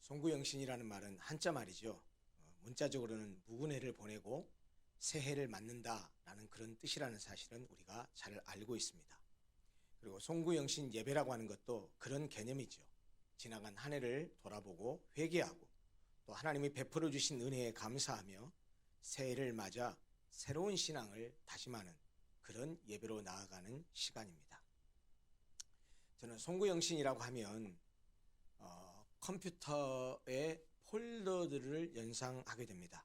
송구영신이라는 말은 한자 말이죠. 문자적으로는 묵은해를 보내고 새해를 맞는다라는 그런 뜻이라는 사실은 우리가 잘 알고 있습니다. 그리고 송구영신 예배라고 하는 것도 그런 개념이죠. 지나간 한 해를 돌아보고 회개하고 또 하나님이 베풀어 주신 은혜에 감사하며 새해를 맞아 새로운 신앙을 다짐하는 그런 예배로 나아가는 시간입니다. 저는 송구영신이라고 하면 컴퓨터의 폴더들을 연상하게 됩니다.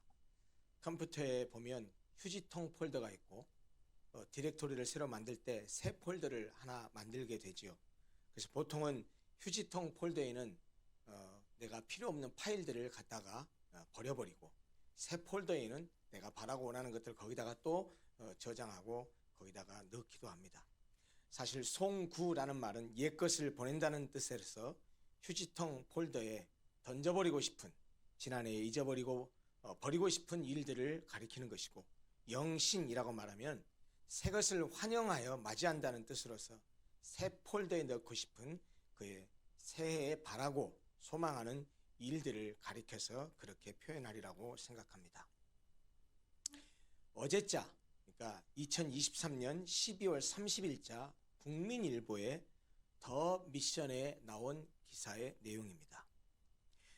컴퓨터에 보면 휴지통 폴더가 있고 디렉토리를 새로 만들 때 새 폴더를 하나 만들게 되지요. 그래서 보통은 휴지통 폴더에는 내가 필요 없는 파일들을 갖다가 버려버리고 새 폴더에는 내가 바라고 원하는 것들을 거기다가 또 저장하고 거기다가 넣기도 합니다. 사실 송구라는 말은 옛것을 보낸다는 뜻에서 휴지통 폴더에 던져버리고 싶은, 지난해에 잊어버리고 버리고 싶은 일들을 가리키는 것이고, 영신이라고 말하면 새 것을 환영하여 맞이한다는 뜻으로서 새 폴더에 넣고 싶은 그의 새해에 바라고 소망하는 일들을 가리켜서 그렇게 표현하리라고 생각합니다. 어제자, 그러니까 2023년 12월 30일자 국민일보의 더 미션에 나온 기사의 내용입니다.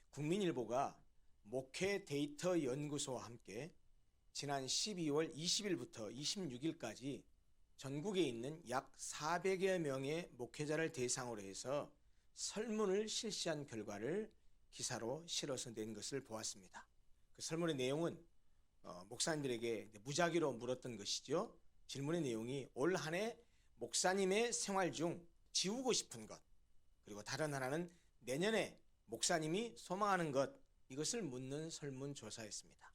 국민일보가 목회 데이터 연구소와 함께 지난 12월 20일부터 26일까지 전국에 있는 약 400여 명의 목회자를 대상으로 해서 설문을 실시한 결과를 기사로 실어서 낸 것을 보았습니다. 그 설문의 내용은 목사님들에게 무작위로 물었던 것이죠. 질문의 내용이 올 한 해 목사님의 생활 중 지우고 싶은 것, 그리고 다른 하나는 내년에 목사님이 소망하는 것, 이것을 묻는 설문조사였습니다.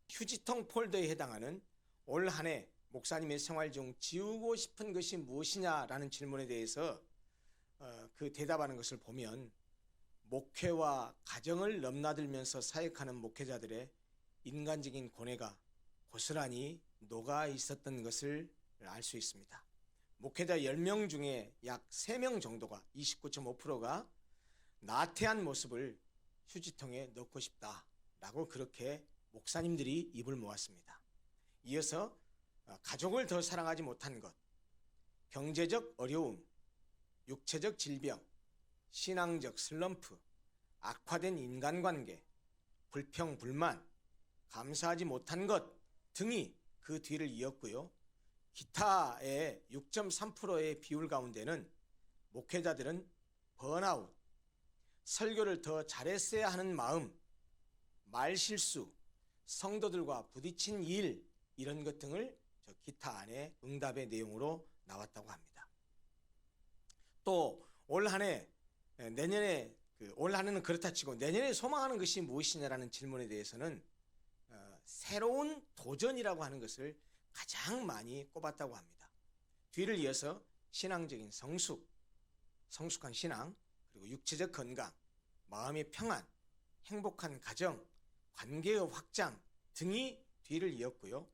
휴지통 폴더에 해당하는 올 한 해 목사님의 생활 중 지우고 싶은 것이 무엇이냐라는 질문에 대해서 그 대답하는 것을 보면 목회와 가정을 넘나들면서 사역하는 목회자들의 인간적인 고뇌가 고스란히 녹아 있었던 것을 알 수 있습니다. 목회자 10명 중에 약 3명 정도가 29.5%가 나태한 모습을 휴지통에 넣고 싶다라고 그렇게 목사님들이 입을 모았습니다. 이어서 가족을 더 사랑하지 못한 것, 경제적 어려움, 육체적 질병, 신앙적 슬럼프, 악화된 인간관계, 불평, 불만, 감사하지 못한 것 등이 그 뒤를 이었고요. 기타의 6.3%의 비율 가운데는 목회자들은 번아웃, 설교를 더 잘했어야 하는 마음, 말실수, 성도들과 부딪힌 일, 이런 것 등을 기타 안에 응답의 내용으로 나왔다고 합니다. 또 올 한 해, 내년에 올 한 해는 그렇다 치고 내년에 소망하는 것이 무엇이냐라는 질문에 대해서는 새로운 도전이라고 하는 것을 가장 많이 꼽았다고 합니다. 뒤를 이어서 신앙적인 성숙한 신앙, 그리고 육체적 건강, 마음의 평안, 행복한 가정, 관계의 확장 등이 뒤를 이었고요.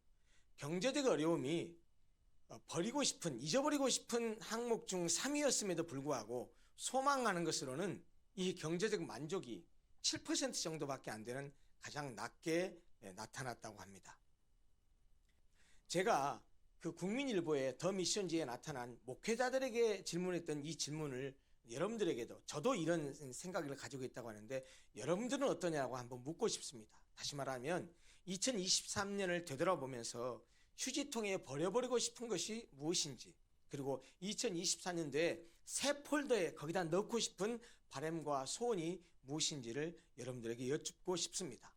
경제적 어려움이 잊어버리고 싶은 항목 중 3위였음에도 불구하고 소망하는 것으로는 이 경제적 만족이 7% 정도밖에 안 되는 가장 낮게 나타났다고 합니다. 제가 그 국민일보의 더 미션지에 나타난 목회자들에게 질문했던 이 질문을 여러분들에게도, 저도 이런 생각을 가지고 있다고 하는데 여러분들은 어떠냐고 한번 묻고 싶습니다. 다시 말하면 2023년을 되돌아보면서 휴지통에 버려버리고 싶은 것이 무엇인지, 그리고 2024년도에 새 폴더에 거기다 넣고 싶은 바람과 소원이 무엇인지를 여러분들에게 여쭙고 싶습니다.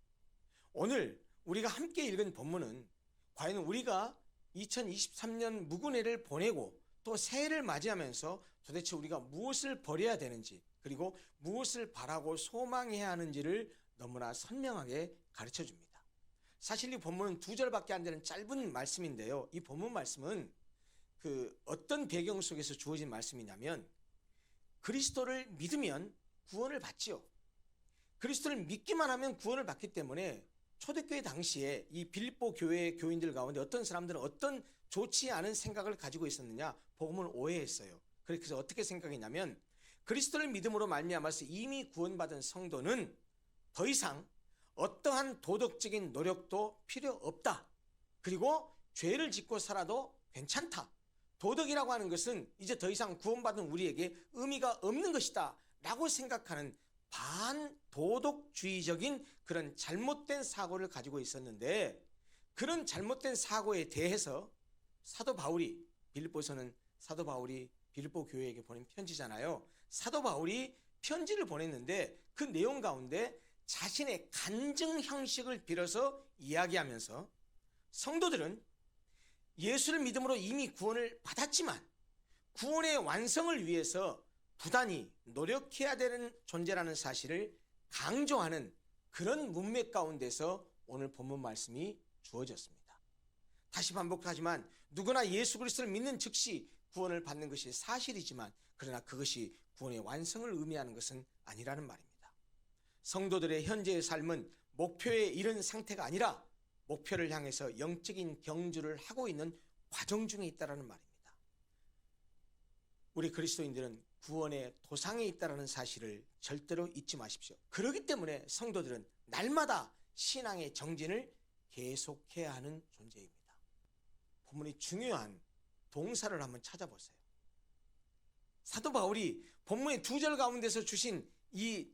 오늘 우리가 함께 읽은 본문은 과연 우리가 2023년 묵은해를 보내고 또 새해를 맞이하면서 도대체 우리가 무엇을 버려야 되는지, 그리고 무엇을 바라고 소망해야 하는지를 너무나 선명하게 가르쳐 줍니다. 사실 이 본문은 2절밖에 안 되는 짧은 말씀인데요. 이 본문 말씀은 어떤 배경 속에서 주어진 말씀이냐면, 그리스도를 믿으면 구원을 받지요. 그리스도를 믿기만 하면 구원을 받기 때문에 초대교회 당시에 이 빌립보 교회의 교인들 가운데 어떤 사람들은 어떤 좋지 않은 생각을 가지고 있었느냐, 복음을 오해했어요. 그래서 어떻게 생각했냐면, 그리스도를 믿음으로 말미암아서 이미 구원받은 성도는 더 이상 어떠한 도덕적인 노력도 필요 없다. 그리고 죄를 짓고 살아도 괜찮다. 도덕이라고 하는 것은 이제 더 이상 구원받은 우리에게 의미가 없는 것이다 라고 생각하는 반도덕주의적인 그런 잘못된 사고를 가지고 있었는데, 그런 잘못된 사고에 대해서 사도 바울이, 빌립보서는 사도 바울이 빌립보 교회에게 보낸 편지잖아요. 사도 바울이 편지를 보냈는데 그 내용 가운데 자신의 간증 형식을 빌어서 이야기하면서 성도들은 예수를 믿음으로 이미 구원을 받았지만 구원의 완성을 위해서 부단히 노력해야 되는 존재라는 사실을 강조하는 그런 문맥 가운데서 오늘 본문 말씀이 주어졌습니다. 다시 반복하지만 누구나 예수 그리스도를 믿는 즉시 구원을 받는 것이 사실이지만, 그러나 그것이 구원의 완성을 의미하는 것은 아니라는 말입니다. 성도들의 현재의 삶은 목표에 이른 상태가 아니라 목표를 향해서 영적인 경주를 하고 있는 과정 중에 있다는 말입니다. 우리 그리스도인들은 구원의 도상에 있다는 사실을 절대로 잊지 마십시오. 그렇기 때문에 성도들은 날마다 신앙의 정진을 계속해야 하는 존재입니다. 본문이 중요한 동사를 한번 찾아보세요. 사도 바울이 본문의 2절 가운데서 주신 이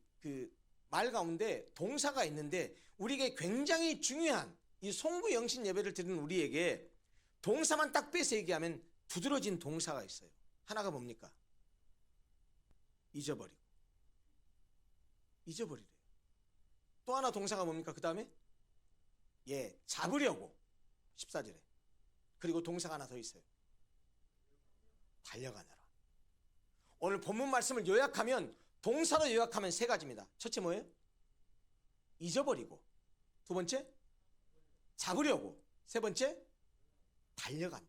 말 가운데 동사가 있는데, 우리에게 굉장히 중요한 이 송구 영신 예배를 드리는 우리에게 동사만 딱 빼서 얘기하면 두드러진 동사가 있어요. 하나가 뭡니까? 잊어버리고. 잊어버리래요. 또 하나 동사가 뭡니까? 그 다음에 잡으려고. 14절에. 그리고 동사가 하나 더 있어요. 달려가느라. 오늘 본문 말씀을 요약하면, 동사로 요약하면 3가지입니다. 첫째 뭐예요? 잊어버리고. 두 번째? 잡으려고. 세 번째? 달려간대.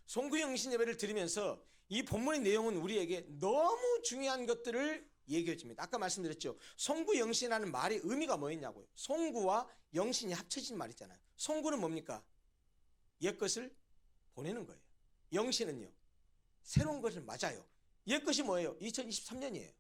송구영신 예배를 드리면서 이 본문의 내용은 우리에게 너무 중요한 것들을 얘기해 줍니다. 아까 말씀드렸죠. 송구영신이라는 말의 의미가 뭐였냐고요. 송구와 영신이 합쳐진 말이잖아요. 송구는 뭡니까? 옛것을 보내는 거예요. 영신은요, 새로운 것을 맞아요. 옛것이 뭐예요? 2023년이에요.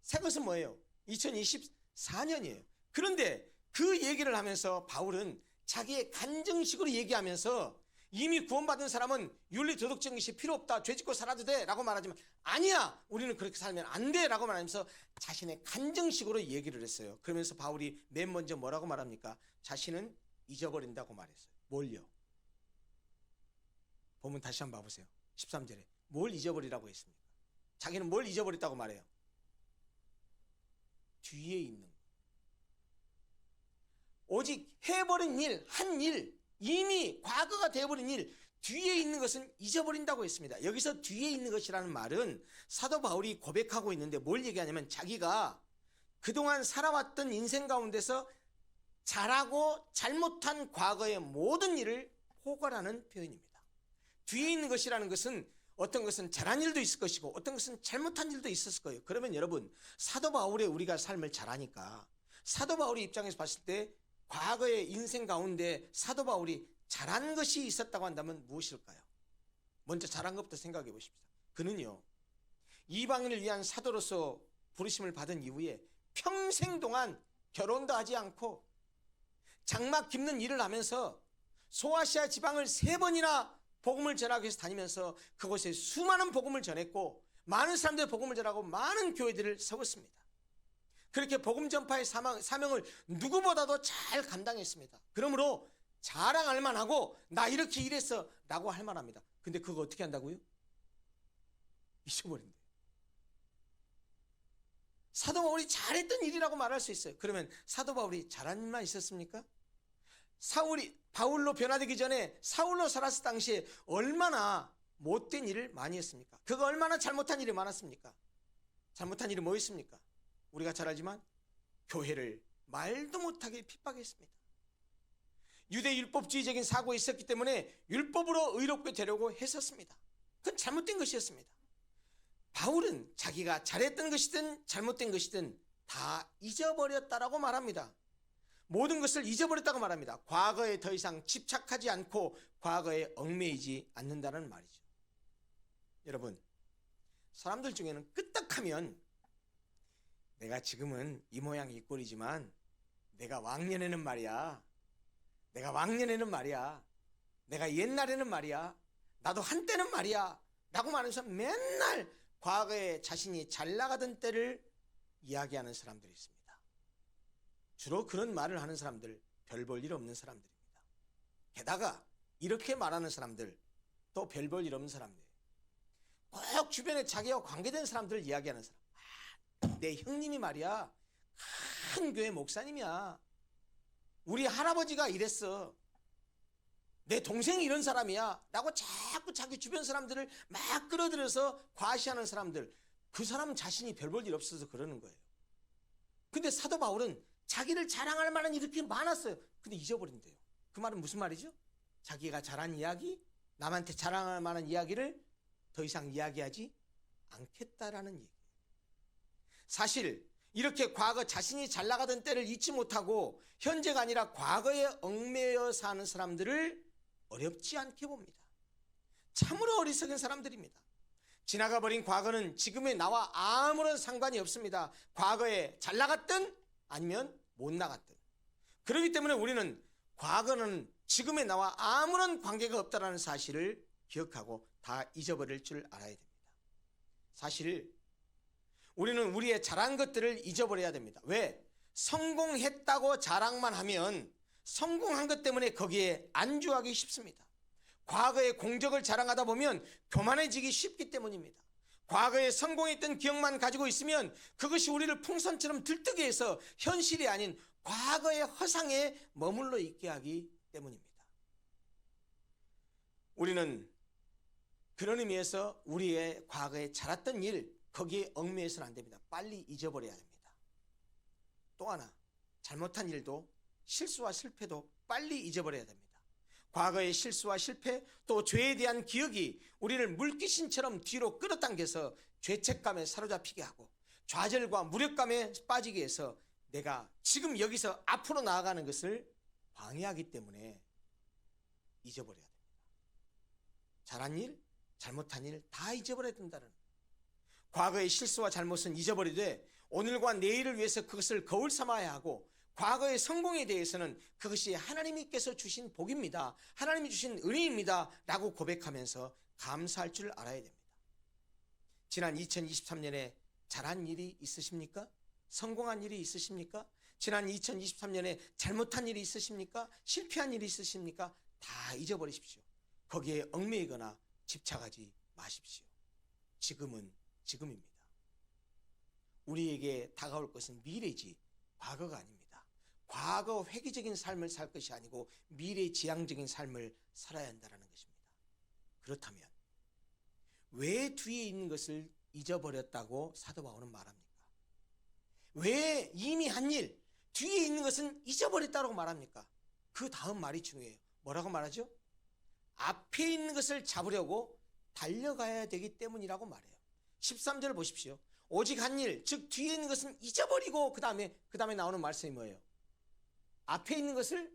새 것은 뭐예요? 2024년이에요. 그런데 그 얘기를 하면서 바울은 자기의 간증식으로 얘기하면서 이미 구원받은 사람은 윤리 도덕적인 것이 필요 없다, 죄 짓고 살아도 돼 라고 말하지만, 아니야, 우리는 그렇게 살면 안 돼 라고 말하면서 자신의 간증식으로 얘기를 했어요. 그러면서 바울이 맨 먼저 뭐라고 말합니까? 자신은 잊어버린다고 말했어요. 뭘요? 본문 다시 한번 봐보세요. 13절에 뭘 잊어버리라고 했습니까? 자기는 뭘 잊어버렸다고 말해요? 뒤에 있는 것. 오직 해버린 일, 한 일, 이미 과거가 되어버린 일, 뒤에 있는 것은 잊어버린다고 했습니다. 여기서 뒤에 있는 것이라는 말은 사도 바울이 고백하고 있는데 뭘 얘기하냐면, 자기가 그동안 살아왔던 인생 가운데서 잘하고 잘못한 과거의 모든 일을 포괄하는 표현입니다. 뒤에 있는 것이라는 것은 어떤 것은 잘한 일도 있을 것이고 어떤 것은 잘못한 일도 있었을 거예요. 그러면 여러분, 사도 바울의 우리가 삶을 잘하니까 사도 바울의 입장에서 봤을 때 과거의 인생 가운데 사도 바울이 잘한 것이 있었다고 한다면 무엇일까요? 먼저 잘한 것부터 생각해 보십시오. 그는요, 이방인을 위한 사도로서 부르심을 받은 이후에 평생 동안 결혼도 하지 않고 장막 깁는 일을 하면서 소아시아 지방을 3번이나 복음을 전하기 위해서 다니면서 그곳에 수많은 복음을 전했고 많은 사람들의 복음을 전하고 많은 교회들을 세웠습니다. 그렇게 복음 전파의 사명을 누구보다도 잘 감당했습니다. 그러므로 자랑할 만하고 나 이렇게 일했어 라고 할 만합니다. 근데 그거 어떻게 한다고요? 잊어버린대요. 사도 바울이 잘했던 일이라고 말할 수 있어요. 그러면 사도 바울이 잘한 일만 있었습니까? 바울로 변화되기 전에 사울로 살았을 당시에 얼마나 못된 일을 많이 했습니까? 그가 얼마나 잘못한 일이 많았습니까? 잘못한 일이 뭐였습니까? 우리가 잘 알지만 교회를 말도 못하게 핍박했습니다. 유대 율법주의적인 사고에 있었기 때문에 율법으로 의롭게 되려고 했었습니다. 그건 잘못된 것이었습니다. 바울은 자기가 잘했던 것이든 잘못된 것이든 다 잊어버렸다라고 말합니다. 모든 것을 잊어버렸다고 말합니다. 과거에 더 이상 집착하지 않고 과거에 얽매이지 않는다는 말이죠. 여러분, 사람들 중에는 끄떡하면 내가 지금은 이 모양 이 꼴이지만 내가 왕년에는 말이야. 내가 옛날에는 말이야. 나도 한때는 말이야. 라고 말하면서 맨날 과거에 자신이 잘 나가던 때를 이야기하는 사람들이 있습니다. 주로 그런 말을 하는 사람들, 별 볼 일 없는 사람들입니다. 게다가 이렇게 말하는 사람들, 또 별 볼 일 없는 사람들, 꼭 주변에 자기와 관계된 사람들을 이야기하는 사람. 내 형님이 말이야, 큰 교회 목사님이야. 우리 할아버지가 이랬어. 내 동생이 이런 사람이야. 라고 자꾸 자기 주변 사람들을 막 끌어들여서 과시하는 사람들, 그 사람 자신이 별 볼 일 없어서 그러는 거예요. 근데 사도 바울은 자기를 자랑할 만한 일이 이렇게 많았어요. 근데 잊어버린대요. 그 말은 무슨 말이죠? 자기가 잘한 이야기, 남한테 자랑할 만한 이야기를 더 이상 이야기하지 않겠다라는 얘기예요. 사실 이렇게 과거 자신이 잘 나가던 때를 잊지 못하고 현재가 아니라 과거에 얽매여 사는 사람들을 어렵지 않게 봅니다. 참으로 어리석은 사람들입니다. 지나가 버린 과거는 지금의 나와 아무런 상관이 없습니다. 과거에 잘 나갔든 아니면 못 나갔든. 그렇기 때문에 우리는 과거는 지금의 나와 아무런 관계가 없다는 사실을 기억하고 다 잊어버릴 줄 알아야 됩니다. 사실 우리는 우리의 잘한 것들을 잊어버려야 됩니다. 왜? 성공했다고 자랑만 하면 성공한 것 때문에 거기에 안주하기 쉽습니다. 과거의 공적을 자랑하다 보면 교만해지기 쉽기 때문입니다. 과거에 성공했던 기억만 가지고 있으면 그것이 우리를 풍선처럼 들뜨게 해서 현실이 아닌 과거의 허상에 머물러 있게 하기 때문입니다. 우리는 그런 의미에서 우리의 과거에 잘했던 일, 거기에 얽매여서는 안 됩니다. 빨리 잊어버려야 됩니다. 또 하나, 잘못한 일도 실수와 실패도 빨리 잊어버려야 됩니다. 과거의 실수와 실패, 또 죄에 대한 기억이 우리를 물귀신처럼 뒤로 끌어당겨서 죄책감에 사로잡히게 하고 좌절과 무력감에 빠지게 해서 내가 지금 여기서 앞으로 나아가는 것을 방해하기 때문에 잊어버려야 됩니다. 잘한 일, 잘못한 일 다 잊어버려야 된다는, 과거의 실수와 잘못은 잊어버리되 오늘과 내일을 위해서 그것을 거울 삼아야 하고, 과거의 성공에 대해서는 그것이 하나님께서 주신 복입니다, 하나님이 주신 은혜입니다 라고 고백하면서 감사할 줄 알아야 됩니다. 지난 2023년에 잘한 일이 있으십니까? 성공한 일이 있으십니까? 지난 2023년에 잘못한 일이 있으십니까? 실패한 일이 있으십니까? 다 잊어버리십시오. 거기에 얽매이거나 집착하지 마십시오. 지금은 지금입니다. 우리에게 다가올 것은 미래지 과거가 아닙니다. 과거 회귀적인 삶을 살 것이 아니고 미래지향적인 삶을 살아야 한다는 것입니다. 그렇다면 왜 뒤에 있는 것을 잊어버렸다고 사도 바울은 말합니까? 왜 이미 한 일, 뒤에 있는 것은 잊어버렸다고 말합니까? 그 다음 말이 중요해요. 뭐라고 말하죠? 앞에 있는 것을 잡으려고 달려가야 되기 때문이라고 말해요. 13절 보십시오. 오직 한 일, 즉 뒤에 있는 것은 잊어버리고 그 다음에 나오는 말씀이 뭐예요? 앞에 있는 것을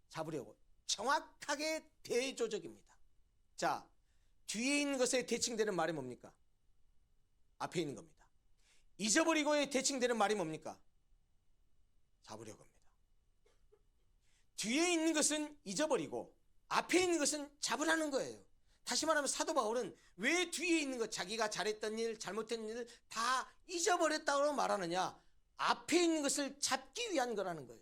잡으려고. 정확하게 대조적입니다. 자, 뒤에 있는 것에 대칭되는 말이 뭡니까? 앞에 있는 겁니다. 잊어버리고에 대칭되는 말이 뭡니까? 잡으려고 합니다. 뒤에 있는 것은 잊어버리고 앞에 있는 것은 잡으라는 거예요. 다시 말하면 사도 바울은 왜 뒤에 있는 것, 자기가 잘했던 일, 잘못된 일을 다 잊어버렸다고 말하느냐? 앞에 있는 것을 잡기 위한 거라는 거예요.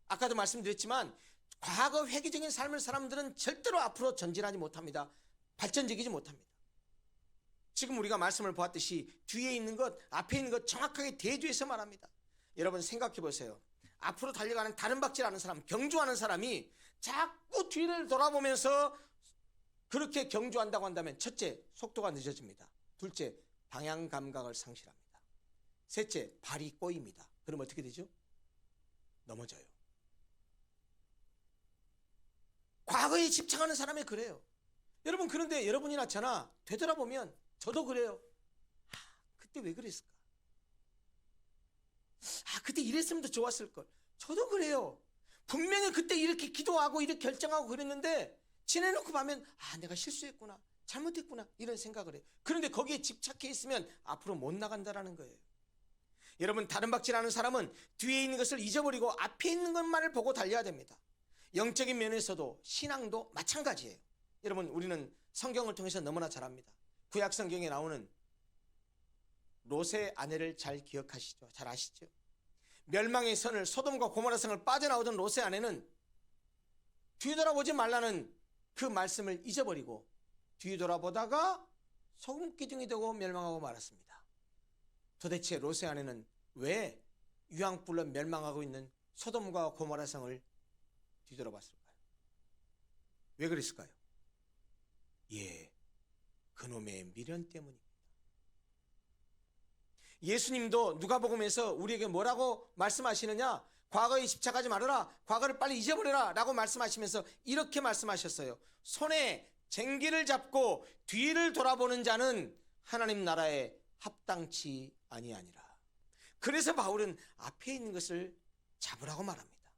아까도 말씀드렸지만 과거 회귀적인 삶을 사람들은 절대로 앞으로 전진하지 못합니다. 발전적이지 못합니다. 지금 우리가 말씀을 보았듯이 뒤에 있는 것, 앞에 있는 것 정확하게 대조해서 말합니다. 여러분 생각해 보세요. 앞으로 달려가는 다른 박질하는 사람, 경주하는 사람이 자꾸 뒤를 돌아보면서 그렇게 경주한다고 한다면, 첫째, 속도가 늦어집니다. 둘째, 방향 감각을 상실합니다. 셋째, 발이 꼬입니다. 그럼 어떻게 되죠? 넘어져요. 과거에 집착하는 사람이 그래요. 여러분, 그런데 여러분이나 저나 되돌아보면 저도 그래요. 그때 왜 그랬을까? 그때 이랬으면 더 좋았을걸. 저도 그래요. 분명히 그때 이렇게 기도하고 이렇게 결정하고 그랬는데 지내놓고 보면 내가 실수했구나, 잘못했구나, 이런 생각을 해요. 그런데 거기에 집착해 있으면 앞으로 못 나간다라는 거예요. 여러분, 다른 박질하는 사람은 뒤에 있는 것을 잊어버리고 앞에 있는 것만을 보고 달려야 됩니다. 영적인 면에서도 신앙도 마찬가지예요. 여러분, 우리는 성경을 통해서 너무나 잘 압니다. 구약 성경에 나오는 롯의 아내를 잘 기억하시죠? 잘 아시죠? 멸망의 선을, 소돔과 고모라 성을 빠져나오던 롯의 아내는 뒤돌아보지 말라는 그 말씀을 잊어버리고 뒤돌아보다가 소금기둥이 되고 멸망하고 말았습니다. 도대체 롯의 아내는 왜 유황불로 멸망하고 있는 소돔과 고모라 성을 뒤돌아봤을까요? 왜 그랬을까요? 예, 그놈의 미련 때문입니다. 예수님도 누가복음에서 우리에게 뭐라고 말씀하시느냐? 과거에 집착하지 말아라, 과거를 빨리 잊어버려라 라고 말씀하시면서 이렇게 말씀하셨어요. 손에 쟁기를 잡고 뒤를 돌아보는 자는 하나님 나라에 합당치 아니하니라. 그래서 바울은 앞에 있는 것을 잡으라고 말합니다.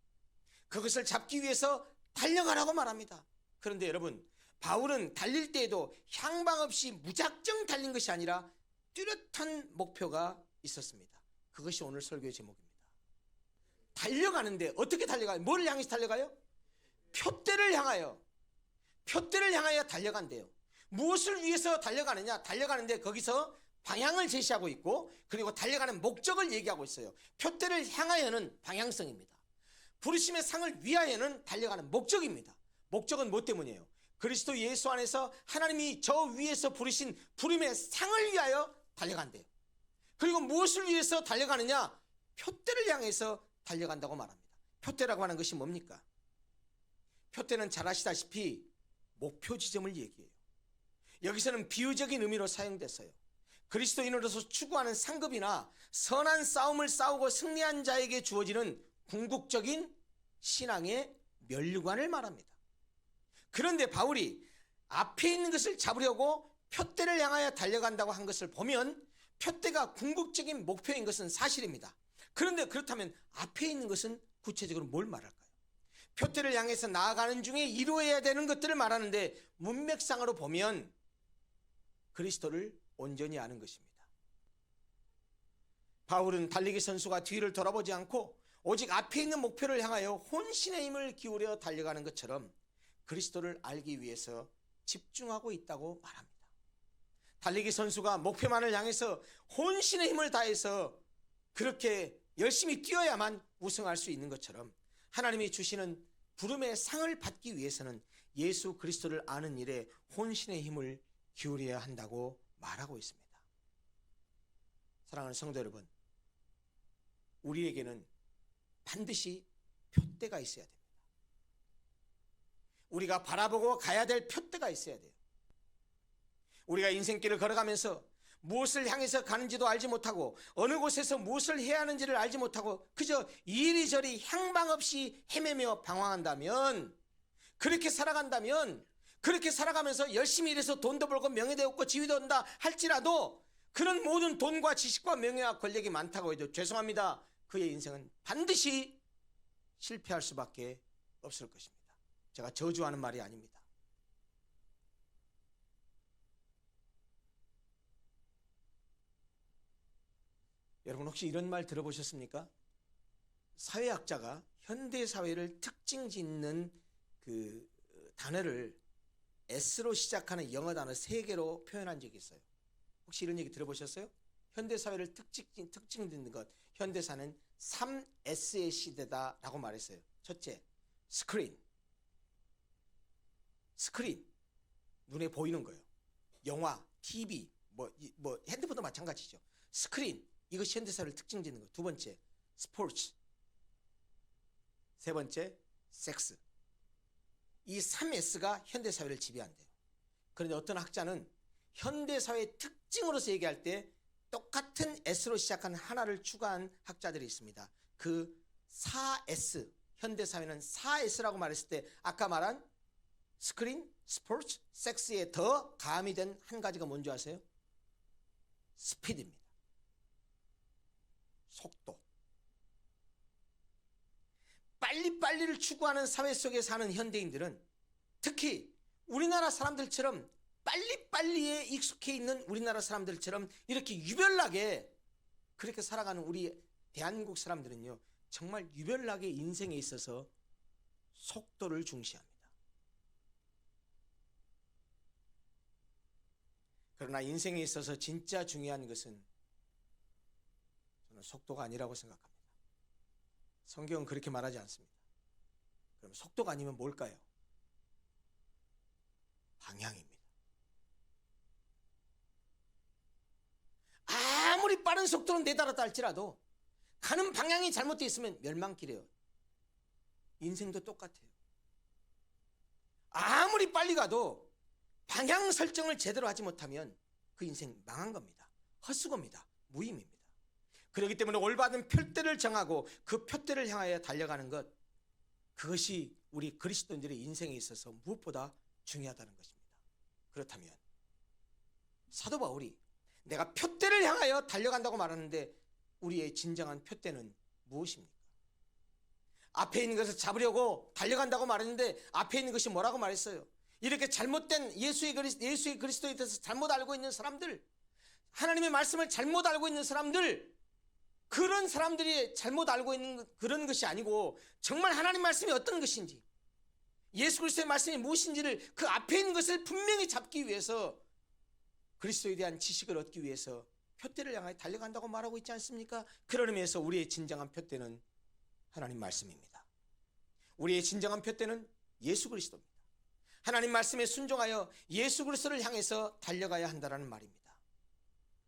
그것을 잡기 위해서 달려가라고 말합니다. 그런데 여러분, 바울은 달릴 때에도 향방 없이 무작정 달린 것이 아니라 뚜렷한 목표가 있었습니다. 그것이 오늘 설교의 제목입니다. 달려가는데 어떻게 달려가요? 뭘 향해서 달려가요? 표대를 향하여. 표대를 향하여 달려간대요. 무엇을 위해서 달려가느냐? 달려가는데 거기서 방향을 제시하고 있고, 그리고 달려가는 목적을 얘기하고 있어요. 표대를 향하여는 방향성입니다. 부르심의 상을 위하여는 달려가는 목적입니다. 목적은 뭐 때문이에요? 그리스도 예수 안에서 하나님이 저 위에서 부르신 부름의 상을 위하여 달려간대요. 그리고 무엇을 위해서 달려가느냐? 표대를 향해서 달려간다고 말합니다. 표대라고 하는 것이 뭡니까? 표대는 잘 아시다시피 목표 지점을 얘기해요. 여기서는 비유적인 의미로 사용됐어요. 그리스도인으로서 추구하는 상급이나 선한 싸움을 싸우고 승리한 자에게 주어지는 궁극적인 신앙의 면류관을 말합니다. 그런데 바울이 앞에 있는 것을 잡으려고 표대를 향하여 달려간다고 한 것을 보면 표대가 궁극적인 목표인 것은 사실입니다. 그런데 그렇다면 앞에 있는 것은 구체적으로 뭘 말할까요? 표대를 향해서 나아가는 중에 이루어야 되는 것들을 말하는데 문맥상으로 보면 그리스도를 온전히 아는 것입니다. 바울은 달리기 선수가 뒤를 돌아보지 않고 오직 앞에 있는 목표를 향하여 혼신의 힘을 기울여 달려가는 것처럼 그리스도를 알기 위해서 집중하고 있다고 말합니다. 달리기 선수가 목표만을 향해서 혼신의 힘을 다해서 그렇게 열심히 뛰어야만 우승할 수 있는 것처럼 하나님이 주시는 부름의 상을 받기 위해서는 예수 그리스도를 아는 일에 혼신의 힘을 기울여야 한다고 말하고 있습니다. 사랑하는 성도 여러분, 우리에게는 반드시 표대가 있어야 됩니다. 우리가 바라보고 가야 될 표대가 있어야 돼요. 우리가 인생길을 걸어가면서 무엇을 향해서 가는지도 알지 못하고 어느 곳에서 무엇을 해야 하는지를 알지 못하고 그저 이리저리 향방 없이 헤매며 방황한다면, 그렇게 살아간다면, 그렇게 살아가면서 열심히 일해서 돈도 벌고 명예도 얻고 지위도 얻는다 할지라도 그런 모든 돈과 지식과 명예와 권력이 많다고 해도 죄송합니다, 그의 인생은 반드시 실패할 수밖에 없을 것입니다. 제가 저주하는 말이 아닙니다. 여러분, 혹시 이런 말 들어보셨습니까? 사회학자가 현대사회를 특징 짓는 그 단어를 S로 시작하는 영어 단어 3개로 표현한 적이 있어요. 혹시 이런 얘기 들어보셨어요? 현대사회를 특징 짓는 것, 현대사는 3S의 시대다라고 말했어요. 첫째, 스크린. 눈에 보이는 거예요. 영화, TV, 뭐 핸드폰도 마찬가지죠. 스크린, 이것이 현대사회를 특징 짓는 거예요. 두 번째, 스포츠. 세 번째, 섹스. 이 3S가 현대사회를 지배한대요. 그런데 어떤 학자는 현대사회의 특징으로서 얘기할 때 똑같은 S로 시작하는 하나를 추가한 학자들이 있습니다. 그 4S, 현대사회는 4S라고 말했을 때 아까 말한 스크린, 스포츠, 섹스에 더 가함이 된 한 가지가 뭔지 아세요? 스피드입니다. 속도. 빨리빨리를 추구하는 사회 속에 사는 현대인들은 특히 우리나라 사람들처럼 빨리빨리에 익숙해 있는 우리나라 사람들처럼 이렇게 유별나게 그렇게 살아가는 우리 대한민국 사람들은요, 정말 유별나게 인생에 있어서 속도를 중시합니다. 그러나 인생에 있어서 진짜 중요한 것은 저는 속도가 아니라고 생각합니다. 성경은 그렇게 말하지 않습니다. 그럼 속도가 아니면 뭘까요? 방향입니다. 아무리 빠른 속도로 내달았다 할지라도 가는 방향이 잘못되어 있으면 멸망길이에요. 인생도 똑같아요. 아무리 빨리 가도 방향 설정을 제대로 하지 못하면 그 인생 망한 겁니다. 헛수고입니다. 무의미입니다. 그렇기 때문에 올바른 표대를 정하고 그 표대를 향하여 달려가는 것, 그것이 우리 그리스도인들의 인생에 있어서 무엇보다 중요하다는 것입니다. 그렇다면 사도 바울이 내가 표대를 향하여 달려간다고 말하는데 우리의 진정한 표대는 무엇입니까? 앞에 있는 것을 잡으려고 달려간다고 말했는데 앞에 있는 것이 뭐라고 말했어요? 이렇게 잘못된 예수의 그리스도에 대해서 잘못 알고 있는 사람들, 하나님의 말씀을 잘못 알고 있는 사람들, 그런 사람들이 잘못 알고 있는 그런 것이 아니고 정말 하나님 말씀이 어떤 것인지, 예수 그리스도의 말씀이 무엇인지를 그 앞에 있는 것을 분명히 잡기 위해서, 그리스도에 대한 지식을 얻기 위해서 표대를 향해 달려간다고 말하고 있지 않습니까? 그런 의미에서 우리의 진정한 표대는 하나님 말씀입니다. 우리의 진정한 표대는 예수 그리스도입니다. 하나님 말씀에 순종하여 예수 그리스도를 향해서 달려가야 한다는 말입니다.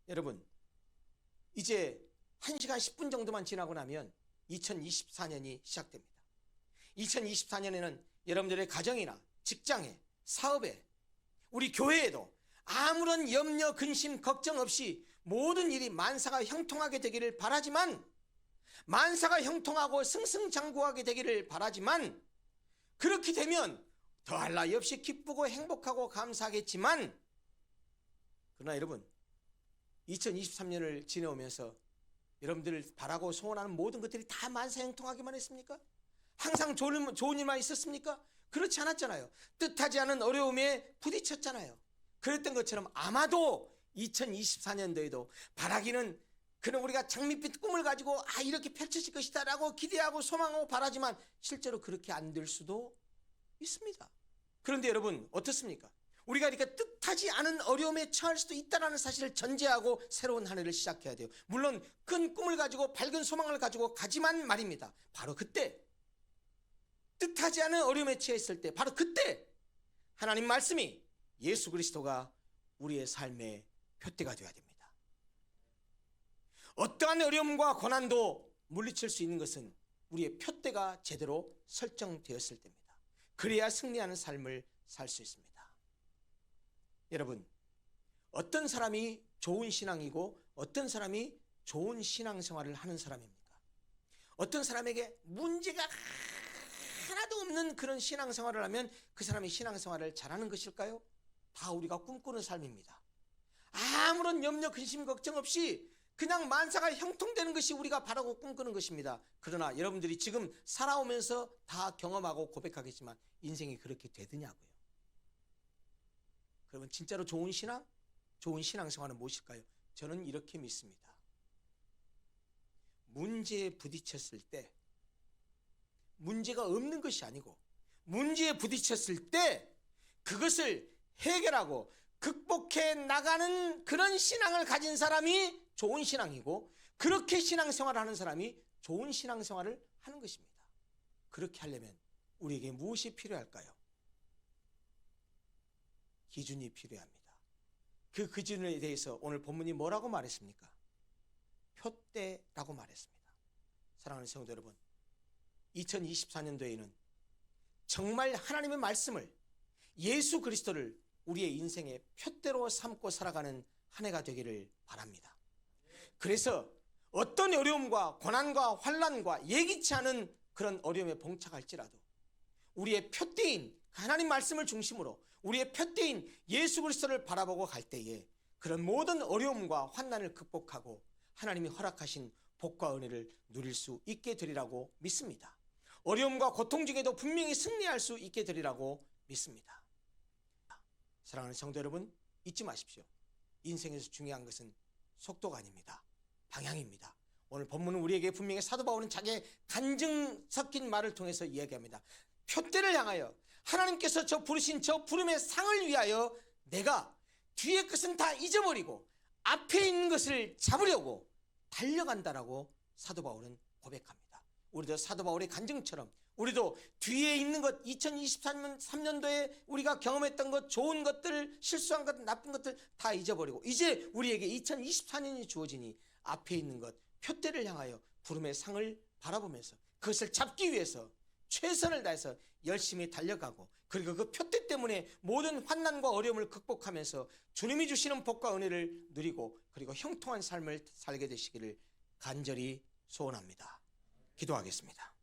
여러분, 이제 1시간 10분 정도만 지나고 나면 2024년이 시작됩니다. 2024년에는 여러분들의 가정이나 직장에, 사업에, 우리 교회에도 아무런 염려, 근심, 걱정 없이 모든 일이 만사가 형통하게 되기를 바라지만, 만사가 형통하고 승승장구하게 되기를 바라지만, 그렇게 되면 더할 나위 없이 기쁘고 행복하고 감사하겠지만, 그러나 여러분, 2023년을 지내오면서 여러분들 바라고 소원하는 모든 것들이 다 만사형통하기만 했습니까? 항상 좋은 일만 있었습니까? 그렇지 않았잖아요. 뜻하지 않은 어려움에 부딪혔잖아요. 그랬던 것처럼 아마도 2024년도에도 바라기는, 그는 우리가 장밋빛 꿈을 가지고 이렇게 펼쳐질 것이다 라고 기대하고 소망하고 바라지만 실제로 그렇게 안 될 수도 있습니다. 그런데 여러분 어떻습니까? 우리가 이렇게 뜻하지 않은 어려움에 처할 수도 있다는 사실을 전제하고 새로운 한 해를 시작해야 돼요. 물론 큰 꿈을 가지고 밝은 소망을 가지고 가지만 말입니다. 바로 그때, 뜻하지 않은 어려움에 처했을 때, 바로 그때 하나님 말씀이, 예수 그리스도가 우리의 삶의 표대가 되어야 됩니다. 어떠한 어려움과 고난도 물리칠 수 있는 것은 우리의 표대가 제대로 설정되었을 때입니다. 그래야 승리하는 삶을 살 수 있습니다. 여러분, 어떤 사람이 좋은 신앙이고 어떤 사람이 좋은 신앙생활을 하는 사람입니까? 어떤 사람에게 문제가 하나도 없는 그런 신앙생활을 하면 그 사람이 신앙생활을 잘하는 것일까요? 다 우리가 꿈꾸는 삶입니다. 아무런 염려, 근심, 걱정 없이 그냥 만사가 형통되는 것이 우리가 바라고 꿈꾸는 것입니다. 그러나 여러분들이 지금 살아오면서 다 경험하고 고백하겠지만 인생이 그렇게 되느냐고요. 그러면 진짜로 좋은 신앙, 좋은 신앙생활은 무엇일까요? 저는 이렇게 믿습니다. 문제에 부딪혔을 때, 문제가 없는 것이 아니고 문제에 부딪혔을 때 그것을 해결하고 극복해 나가는 그런 신앙을 가진 사람이 좋은 신앙이고, 그렇게 신앙생활을 하는 사람이 좋은 신앙생활을 하는 것입니다. 그렇게 하려면 우리에게 무엇이 필요할까요? 기준이 필요합니다. 그 기준에 대해서 오늘 본문이 뭐라고 말했습니까? 표대라고 말했습니다. 사랑하는 성도 여러분, 2024년도에는 정말 하나님의 말씀을, 예수 그리스도를 우리의 인생의 표대로 삼고 살아가는 한 해가 되기를 바랍니다. 그래서 어떤 어려움과 고난과 환난과 예기치 않은 그런 어려움에 봉착할지라도 우리의 표대인 하나님 말씀을 중심으로 우리의 표대인 예수 그리스도를 바라보고 갈 때에 그런 모든 어려움과 환난을 극복하고 하나님이 허락하신 복과 은혜를 누릴 수 있게 되리라고 믿습니다. 어려움과 고통 중에도 분명히 승리할 수 있게 되리라고 믿습니다. 사랑하는 성도 여러분, 잊지 마십시오. 인생에서 중요한 것은 속도가 아닙니다. 방향입니다. 오늘 본문은 우리에게 분명히 사도 바울은 자기의 간증 섞인 말을 통해서 이야기합니다. 표대를 향하여 하나님께서 저 부르신 저 부름의 상을 위하여 내가 뒤의 것은 다 잊어버리고 앞에 있는 것을 잡으려고 달려간다라고 사도 바울은 고백합니다. 우리도 사도 바울의 간증처럼 우리도 뒤에 있는 것, 2023년도에 우리가 경험했던 것, 좋은 것들, 실수한 것, 나쁜 것들 다 잊어버리고 이제 우리에게 2024년이 주어지니 앞에 있는 것, 표대를 향하여 부름의 상을 바라보면서 그것을 잡기 위해서 최선을 다해서 열심히 달려가고, 그리고 그 표대 때문에 모든 환난과 어려움을 극복하면서 주님이 주시는 복과 은혜를 누리고, 그리고 형통한 삶을 살게 되시기를 간절히 소원합니다. 기도하겠습니다.